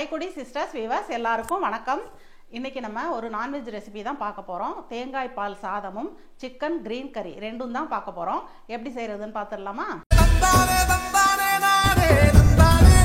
கலைக்குடி sisters viewers எல்லாருக்கும் வணக்கம். இன்னைக்கு நம்ம ஒரு நான்வெஜ் ரெசிபி தான் பார்க்க போகிறோம். தேங்காய் பால் சாதமும் சிக்கன் கிரீன் கறி ரெண்டும் தான் பார்க்க போகிறோம். எப்படி செய்கிறதுன்னு பார்த்துடலாமா?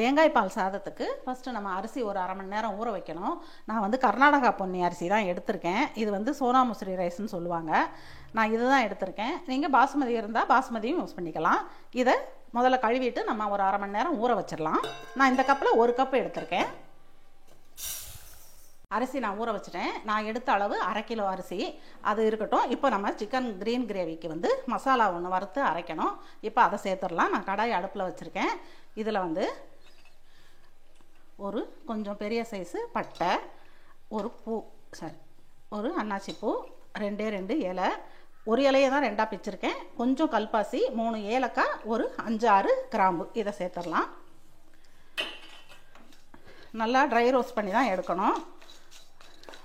தேங்காய் பால் சாதத்துக்கு ஃபஸ்ட்டு நம்ம அரிசி ஒரு அரை மணி நேரம் ஊற வைக்கணும். நான் வந்து கர்நாடகா பொன்னி அரிசி தான் எடுத்திருக்கேன். இது வந்து சோனா மசூரி ரைஸ்ன்னு சொல்லுவாங்க. நான் இது தான் எடுத்திருக்கேன். நீங்கள் பாசுமதி இருந்தால் பாசுமதியும் யூஸ் பண்ணிக்கலாம். இதை முதல்ல கழுவிட்டு நம்ம ஒரு அரை மணி நேரம் ஊற வச்சிடலாம். நான் இந்த கப்பில் ஒரு கப்பு எடுத்திருக்கேன். அரிசி நான் ஊற வச்சுட்டேன். நான் எடுத்த அளவு அரை கிலோ அரிசி அது இருக்கட்டும். இப்போ நம்ம சிக்கன் கிரீன் கிரேவிக்கு வந்து மசாலா ஒன்று வறுத்து அரைக்கணும். இப்போ அதை சேர்த்துடலாம். நான் கடாய் அடுப்பில் வச்சுருக்கேன். இதில் வந்து ஒரு கொஞ்சம் பெரிய சைஸு பட்டை, ஒரு அன்னாச்சி பூ, ரெண்டு இலை, ஒரு இலையை தான் ரெண்டாக பிச்சிருக்கேன். கொஞ்சம் கல்பாசி, 3 ஏலக்காய், ஒரு 5-6 கிராம்பு இதை சேர்த்துடலாம். நல்லா ட்ரை ரோஸ்ட் பண்ணி தான் எடுக்கணும்.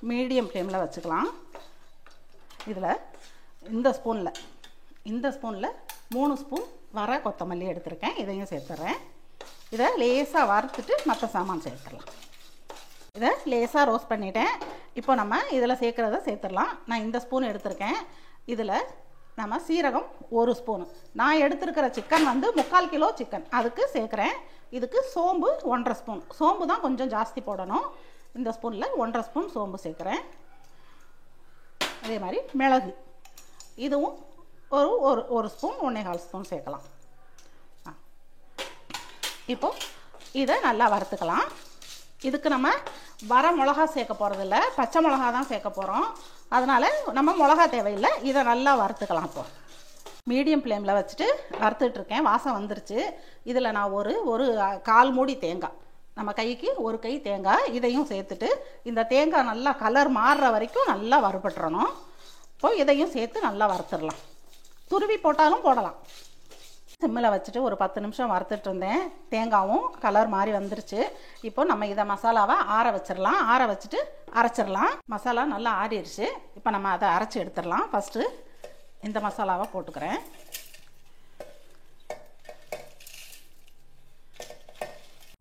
மீடியம் ஃப்ளேமில் வச்சுக்கலாம். இதில் இந்த ஸ்பூனில் 3 ஸ்பூன் வர கொத்தமல்லி எடுத்திருக்கேன். இதையும் சேர்த்துறேன். இதை லேசாக வறுத்துட்டு மற்ற சாமான் சேர்த்துடலாம். இதை லேசாக ரோஸ்ட் பண்ணிட்டேன். இப்போ நம்ம இதில் சேர்க்குறத சேர்த்துடலாம். நான் இந்த ஸ்பூன் எடுத்திருக்கேன். இதில் நம்ம சீரகம் 1 ஸ்பூனு, நான் எடுத்துருக்கிற சிக்கன் வந்து 3/4 கிலோ சிக்கன், அதுக்கு சேர்க்குறேன். இதுக்கு சோம்பு 1.5 ஸ்பூன், சோம்பு தான் கொஞ்சம் ஜாஸ்தி போடணும். இந்த ஸ்பூனில் 1.5 ஸ்பூன் சோம்பு சேர்க்குறேன். அதே மாதிரி மிளகு, இதுவும் ஒரு ஸ்பூன் 1.25 ஸ்பூன் சேர்க்கலாம். இப்போ இதை நல்லா வறுத்துக்கலாம். இதுக்கு நம்ம வர மிளகா சேர்க்க போகிறதில்ல, பச்சை மிளகா தான் சேர்க்க போகிறோம். அதனால் நம்ம மிளகா தேவையில்லை. இதை நல்லா வறுத்துக்கலாம். இப்போ மீடியம் ஃப்ளேமில் வச்சுட்டு வறுத்துட்ருக்கேன். வாசம் வந்துருச்சு. இதில் நான் ஒரு 1/4 மூடி தேங்காய், நம்ம கைக்கு 1 கை தேங்காய், இதையும் சேர்த்துட்டு இந்த தேங்காய் நல்லா கலர் மாறுற வரைக்கும் நல்லா வறுபட்டுறணும். இப்போ இதையும் சேர்த்து நல்லா வறுத்துடலாம். துருவி போட்டாலும் போடலாம். சிம்மில் வச்சுட்டு ஒரு 10 நிமிஷம் வறுத்துட்டு இருந்தேன். தேங்காயும் கலர் மாதிரி வந்துருச்சு. இப்போ நம்ம இதை மசாலாவை ஆற வச்சிடலாம். ஆற வச்சுட்டு அரைச்சிடலாம். மசாலா நல்லா ஆறிடுச்சு. இப்போ நம்ம அதை அரைச்சி எடுத்துடலாம். ஃபஸ்ட்டு இந்த மசாலாவை போட்டுக்கிறேன்.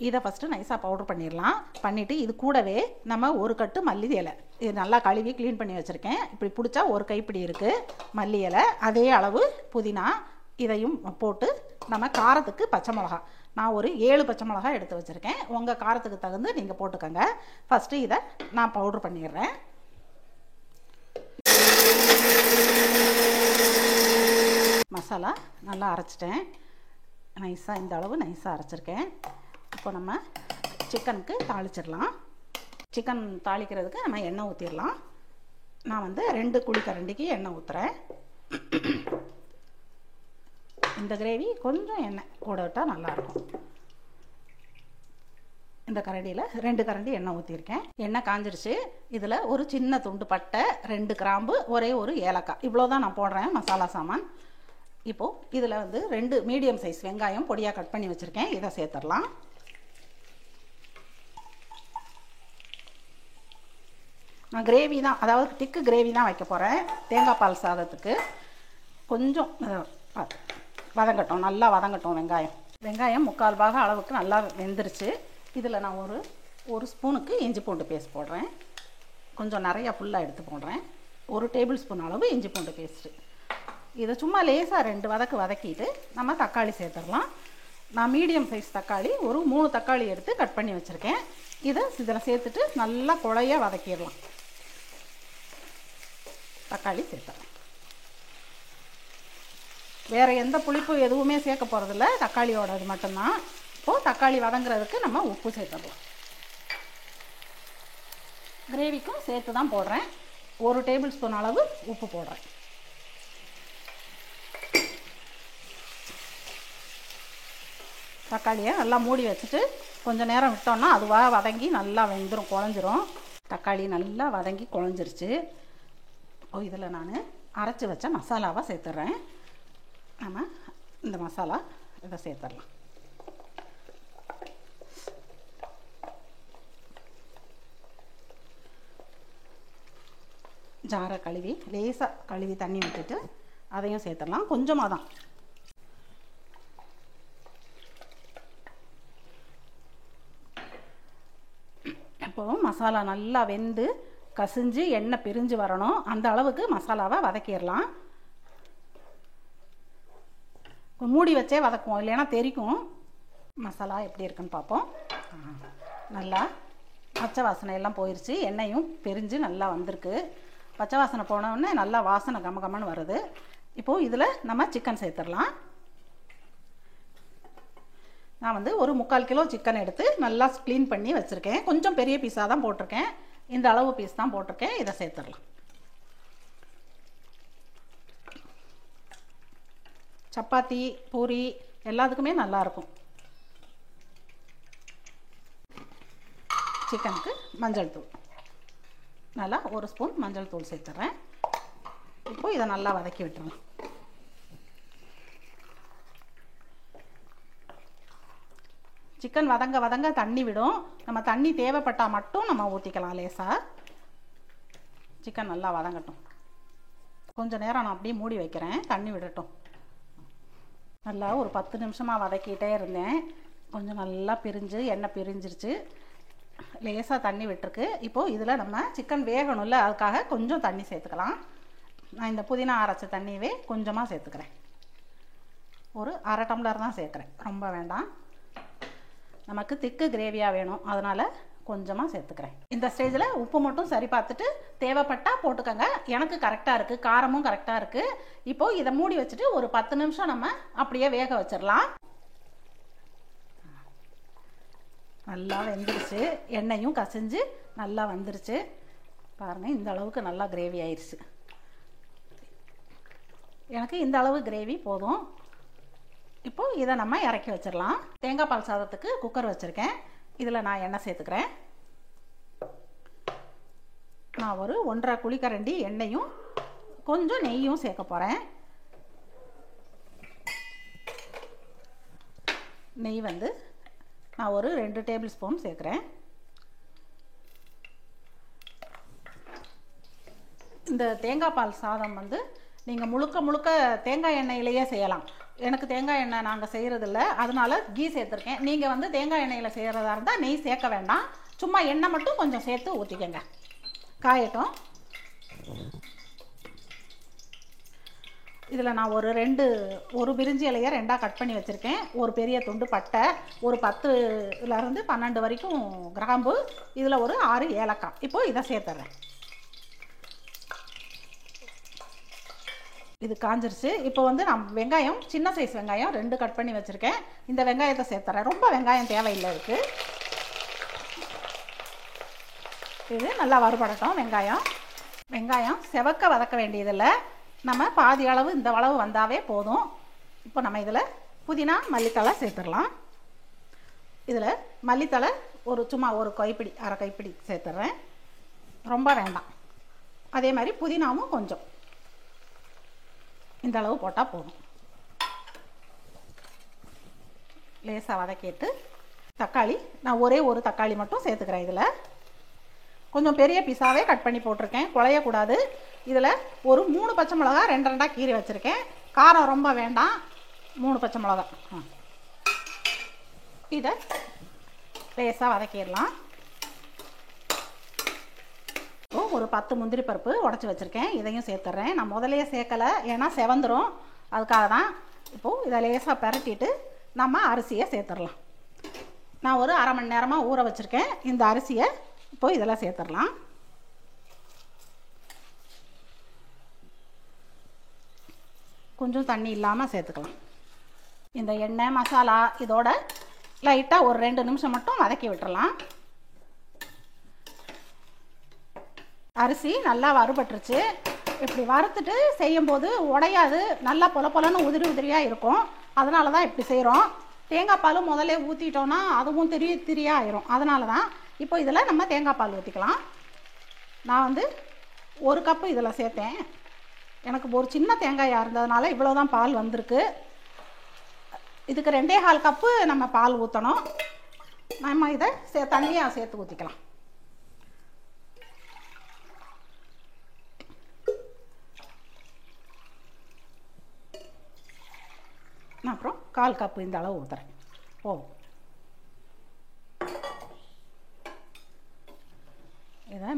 இதை ஃபஸ்ட்டு நைஸாக பவுடர் பண்ணிடலாம். பண்ணிவிட்டு இது கூடவே நம்ம 1 கட்டு மல்லி இலை, இது நல்லா கழுவி க்ளீன் பண்ணி வச்சுருக்கேன். இப்படி பிடிச்சா 1 கைப்பிடி இருக்குது மல்லி இலை. அதே அளவு புதினா, இதையும் போட்டு நம்ம காரத்துக்கு பச்சை மிளகா, நான் ஒரு 7 பச்சை மிளகா எடுத்து வச்சுருக்கேன். உங்கள் காரத்துக்கு தகுந்து நீங்கள் போட்டுக்கோங்க. ஃபஸ்ட்டு இதை நான் பவுட்ரு பண்ணிடுறேன். மசாலா நல்லா அரைச்சிட்டேன். நைஸாக இந்த அளவு நைஸாக அரைச்சிருக்கேன். இப்போ நம்ம சிக்கனுக்கு தாளிச்சிடலாம். சிக்கன் தாளிக்கிறதுக்கு நம்ம எண்ணெய் ஊற்றிடலாம். நான் வந்து 2 குழிக்கரண்டிக்கு எண்ணெய் ஊற்றுறேன். இந்த கிரேவி கொஞ்சம் எண்ணெய் கூட விட்டால் நல்லாயிருக்கும். இந்த கரண்டியில் 2 கரண்டி எண்ணெய் ஊற்றிருக்கேன். எண்ணெய் காஞ்சிருச்சு. இதில் ஒரு சின்ன துண்டு பட்டை, 2 கிராம்பு, ஒரே ஒரு ஏலக்காய், இவ்வளோ தான் நான் போடுறேன் மசாலா சாமான். இப்போது இதில் வந்து 2 மீடியம் சைஸ் வெங்காயம் பொடியாக கட் பண்ணி வச்சுருக்கேன். இதை சேர்த்துடலாம். நான் கிரேவி தான், அதாவது திக்கு கிரேவி தான் வைக்க போகிறேன். தேங்காய் பால் சாதத்துக்கு கொஞ்சம் வதங்கட்டும், நல்லா வதங்கட்டும். வெங்காயம் 3/4 பாகம் அளவுக்கு நல்லா வெந்துருச்சு. இதில் நான் ஒரு ஸ்பூனுக்கு இஞ்சி பூண்டு பேஸ்ட் போடுறேன். கொஞ்சம் நிறையா ஃபுல்லாக எடுத்து போடுறேன். 1 டேபிள் ஸ்பூன் அளவு இஞ்சி பூண்டு பேஸ்ட்டு. இதை சும்மா லேசாக 2 வதக்கிட்டு நம்ம தக்காளி சேர்த்துடலாம். நான் மீடியம் சைஸ் தக்காளி ஒரு 3 தக்காளி எடுத்து கட் பண்ணி வச்சுருக்கேன். இதில் சேர்த்துட்டு நல்லா குழைய வதக்கிடலாம். தக்காளி சேர்த்துறேன். வேறு எந்த புளிப்பு எதுவுமே சேர்க்க போகிறதில்ல, தக்காளியோட அது மட்டும்தான். இப்போது தக்காளி வதங்குறதுக்கு நம்ம உப்பு சேர்த்துடலாம். கிரேவிக்கும் சேர்த்து தான் போடுறேன். 1 டேபிள் ஸ்பூன் அளவு உப்பு போடுறேன். தக்காளியை நல்லா மூடி வச்சுட்டு கொஞ்சம் நேரம் விட்டோம்னா அதுவாக வதங்கி நல்லா வெந்துடும், குழஞ்சிரும். தக்காளி நல்லா வதங்கி குழஞ்சிருச்சு. இப்போ இதில் நான் அரைச்சி வச்ச மசாலாவை சேர்த்துட்றேன். நம்ம இந்த மசாலா இதை சேர்த்துடலாம். ஜாரை கழுவி லேசாக கழுவி தண்ணி விட்டுட்டு அதையும் சேர்த்துடலாம். கொஞ்சமாக தான். இப்போது மசாலா நல்லா வெந்து கசிஞ்சு எண்ணெய் பிரிஞ்சு வரணும். அந்த அளவுக்கு மசாலாவை வதக்கிடலாம். மூடி வச்சே வதக்குவோம், இல்லைன்னா தெரிக்கும். மசாலா எப்படி இருக்குன்னு பார்ப்போம். நல்லா பச்சை வாசனை எல்லாம் போயிடுச்சு, எண்ணெயும் பிரிஞ்சு நல்லா வந்திருக்கு. பச்சை வாசனை போனோடனே நல்லா வாசனை கமகமன்னு வருது. இப்போது இதில் நம்ம சிக்கன் சேர்த்துடலாம். நான் வந்து ஒரு 3/4 கிலோ சிக்கன் எடுத்து நல்லா க்ளீன் பண்ணி வச்சுருக்கேன். கொஞ்சம் பெரிய பீஸாக தான் போட்டிருக்கேன், இந்த அளவு பீஸ் தான் போட்டிருக்கேன். இதை சேர்த்துடலாம். சப்பாத்தி பூரி எல்லாத்துக்குமே நல்லாயிருக்கும். சிக்கனுக்கு மஞ்சள் தூள், நல்லா 1 ஸ்பூன் மஞ்சள் தூள் சேர்த்துறேன். இப்போது இதை நல்லா வதக்கி விட்டுறலாம். சிக்கன் வதங்க வதங்க தண்ணி விடும். நம்ம தண்ணி தேவைப்பட்டால் மட்டும் நம்ம ஊற்றிக்கலாம் லேசாக. சிக்கன் நல்லா வதங்கட்டும். கொஞ்சம் நேரம் நான் அப்படியே மூடி வைக்கிறேன், தண்ணி விடட்டும். நல்லா ஒரு 10 நிமிஷமாக வதக்கிட்டே இருந்தேன். கொஞ்சம் நல்லா பிரிஞ்சு எண்ணெய் பிரிஞ்சிருச்சு, லேசாக தண்ணி விட்டுருக்கு. இப்போது இதில் நம்ம சிக்கன் வேகணும்ல, அதுக்காக கொஞ்சம் தண்ணி சேர்த்துக்கலாம். நான் இந்த புதினா அரைச்ச தண்ணியவே கொஞ்சமாக சேர்த்துக்கிறேன். ஒரு 1/2 டம்ளர் தான் சேர்க்குறேன், ரொம்ப வேண்டாம். நமக்கு திக்கு கிரேவியாக வேணும், அதனால் கொஞ்சமாக சேர்த்துக்கிறேன். இந்த ஸ்டேஜில் உப்பு மட்டும் சரி பார்த்துட்டு தேவைப்பட்டால் போட்டுக்கோங்க. எனக்கு கரெக்டாக இருக்குது, காரமும் கரெக்டாக இருக்குது. இப்போது இதை மூடி வச்சுட்டு ஒரு 10 நிமிஷம் நம்ம அப்படியே வேக வச்சிடலாம். நல்லா வெந்துருச்சு, எண்ணெயும் கசிஞ்சு நல்லா வந்துருச்சு. பாருங்கள், இந்த அளவுக்கு நல்லா கிரேவி ஆயிடுச்சு. எனக்கு இந்த அளவு கிரேவி போதும். இப்போது இதை நம்ம இறக்கி வச்சிடலாம். தேங்காய் பால் சாதத்துக்கு குக்கர் வச்சுருக்கேன். இதில் நான் எண்ணெய் சேர்த்துக்கிறேன். நான் ஒரு 1.5 குழிக்கரண்டி எண்ணெயும் கொஞ்சம் நெய்யும் சேர்க்க போகிறேன். நெய் வந்து நான் ஒரு 2 டேபிள் ஸ்பூன் சேர்க்குறேன். இந்த தேங்காய் பால் சாதம் வந்து நீங்கள் முழுக்க முழுக்க தேங்காய் எண்ணெயிலேயே செய்யலாம். எனக்கு தேங்காய் எண்ணெய் நாங்கள் செய்கிறதில்ல, அதனால கீ சேர்த்துருக்கேன். நீங்கள் வந்து தேங்காய் எண்ணெயில் செய்கிறதா இருந்தால் நெய் சேர்க்க வேண்டாம், சும்மா எண்ணெய் மட்டும் கொஞ்சம் சேர்த்து ஊற்றிக்கங்க. காயட்டும். இதில் நான் ஒரு பிரிஞ்சி இலையை 2ஆக கட் பண்ணி வச்சுருக்கேன். ஒரு பெரிய துண்டு பட்டை, ஒரு 10லேருந்து 12 வரைக்கும் கிராம்பு, இதில் ஒரு 6 ஏலக்காய். இப்போது இதை சேர்த்துறேன். இது காஞ்சிருச்சு. இப்போ வந்து நான் வெங்காயம், சின்ன சைஸ் வெங்காயம் 2 கட் பண்ணி வச்சுருக்கேன். இந்த வெங்காயத்தை சேர்த்துறேன். ரொம்ப வெங்காயம் தேவையில்லை இருக்குது. இது நல்லா வறுபடட்டும். வெங்காயம் செவக்க வதக்க வேண்டியதில்லை, நம்ம பாதி அளவு இந்த அளவு வந்தாவே போதும். இப்போ நம்ம இதில் புதினா மல்லித்தழை சேர்த்துடலாம். இதில் மல்லித்தழை சும்மா ஒரு கைப்பிடி, 1/2 கைப்பிடி சேர்த்துட்றேன், ரொம்ப வேண்டாம். அதே மாதிரி புதினாவும் கொஞ்சம் இந்த அளவு போட்டால் போதும். லேசாக வதக்கிட்டு தக்காளி, நான் ஒரே ஒரு தக்காளி மட்டும் சேர்த்துக்கிறேன். இதில் கொஞ்சம் பெரிய பீஸாகவே கட் பண்ணி போட்டிருக்கேன், குழையக்கூடாது. இதில் ஒரு 3 பச்சை மிளகா 2 கீறி வச்சுருக்கேன். காரம் ரொம்ப வேண்டாம், 3 பச்சை மிளகா. இதை லேசாக வதக்கிடலாம். ஒரு 10 முந்திரி பருப்பு உடச்சி வச்சுருக்கேன், இதையும் சேர்த்துட்றேன். நான் முதலையே சேர்க்கலை, ஏன்னா செவந்துடும், அதுக்காக தான். இப்போது இதை லேசாக பரட்டிட்டு நம்ம அரிசியை சேர்த்துடலாம். நான் ஒரு 1/2 மணி நேரமாக ஊற வச்சுருக்கேன் இந்த அரிசியை. இப்போது இதெல்லாம் சேர்த்துடலாம். கொஞ்சம் தண்ணி இல்லாமல் சேர்த்துக்கலாம். இந்த எண்ணெய் மசாலா இதோட லைட்டாக ஒரு 2 நிமிஷம் மட்டும் வதக்கி விட்டுறலாம். அரிசி நல்லா வறுபட்டுருச்சு. இப்படி வறுத்துட்டு செய்யும்போது உடையாது, நல்லா பொலன்னு உதிரியாக இருக்கும். அதனால தான் இப்படி செய்கிறோம். தேங்காய் பால் முதல்ல ஊற்றிட்டோன்னா அதுவும் திரியாக ஆயிரும். அதனால தான் இப்போ இதில் நம்ம தேங்காய் பால் ஊற்றிக்கலாம். நான் வந்து 1 கப்பு இதில் சேர்த்தேன். எனக்கு ஒரு சின்ன தேங்காயாக இருந்ததுனால இவ்வளோ தான் பால் வந்திருக்கு. இதுக்கு 2.25 கப்பு நம்ம பால் ஊற்றணும். நம்ம இதை தண்ணியாக சேர்த்து ஊற்றிக்கலாம். அப்புறம் 1/4 கப்பு இந்த அளவு ஊற்றுறேன்.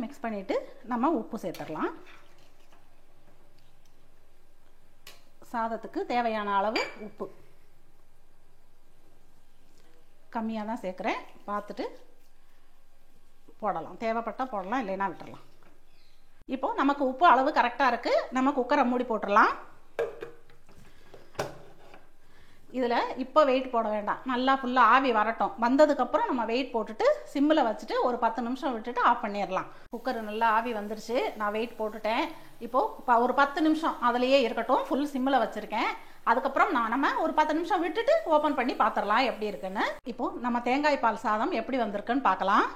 எல்லாத்தையும் மிக்ஸ் பண்ணிவிட்டு நம்ம உப்பு சேர்த்துடலாம். சாதத்துக்கு தேவையான அளவு உப்பு கம்மியாக தான் சேர்க்குறேன், பார்த்துட்டு போடலாம். தேவைப்பட்டால் போடலாம், இல்லைன்னா விட்டுடலாம். இப்போது நமக்கு உப்பு அளவு கரெக்டாக இருக்குது. நம்ம குக்கரை மூடி போட்டுடலாம். இதில் இப்போ வெயிட் போட வேண்டாம், நல்லா ஃபுல்லாக ஆவி வரட்டும். வந்ததுக்கப்புறம் நம்ம வெயிட் போட்டுட்டு சிம்மில் வச்சுட்டு ஒரு 10 நிமிஷம் விட்டுட்டு ஆஃப் பண்ணிடலாம். குக்கர் நல்லா ஆவி வந்துருச்சு, நான் வெயிட் போட்டுட்டேன். இப்போது ஒரு 10 நிமிஷம் அதிலேயே இருக்கட்டும், ஃபுல் சிம்மில் வச்சுருக்கேன். அதுக்கப்புறம் நம்ம ஒரு 10 நிமிஷம் விட்டுட்டு ஓப்பன் பண்ணி பார்த்துடலாம் எப்படி இருக்குன்னு. இப்போது நம்ம தேங்காய் பால் சாதம் எப்படி வந்திருக்குன்னு பார்க்கலாம்.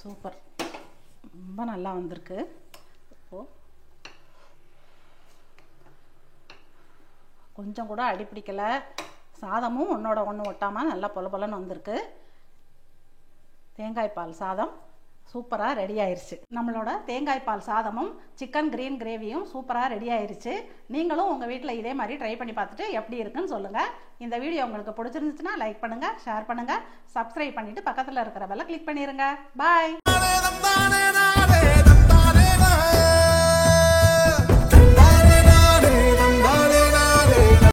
சூப்பர், ரொம்ப நல்லா வந்திருக்கு. இப்போது கொஞ்சம் கூட அடி பிடிக்கலை, சாதமும் ஒன்றோட ஒன்று ஒட்டாமல் நல்லா பொல பொலன்னு வந்திருக்கு. தேங்காய் பால் சாதம் சூப்பராக ரெடி ஆயிடுச்சு. நம்மளோட தேங்காய் பால் சாதமும் சிக்கன் கிரீன் கிரேவியும் சூப்பராக ரெடி ஆயிடுச்சு. நீங்களும் உங்கள் வீட்டில் இதே மாதிரி ட்ரை பண்ணி பார்த்துட்டு எப்படி இருக்குன்னு சொல்லுங்கள். இந்த வீடியோ உங்களுக்கு பிடிச்சிருந்துச்சுன்னா லைக் பண்ணுங்கள், ஷேர் பண்ணுங்கள், சப்ஸ்கிரைப் பண்ணிவிட்டு பக்கத்தில் இருக்கிற பெல்லை கிளிக் பண்ணிடுங்க. பாய்.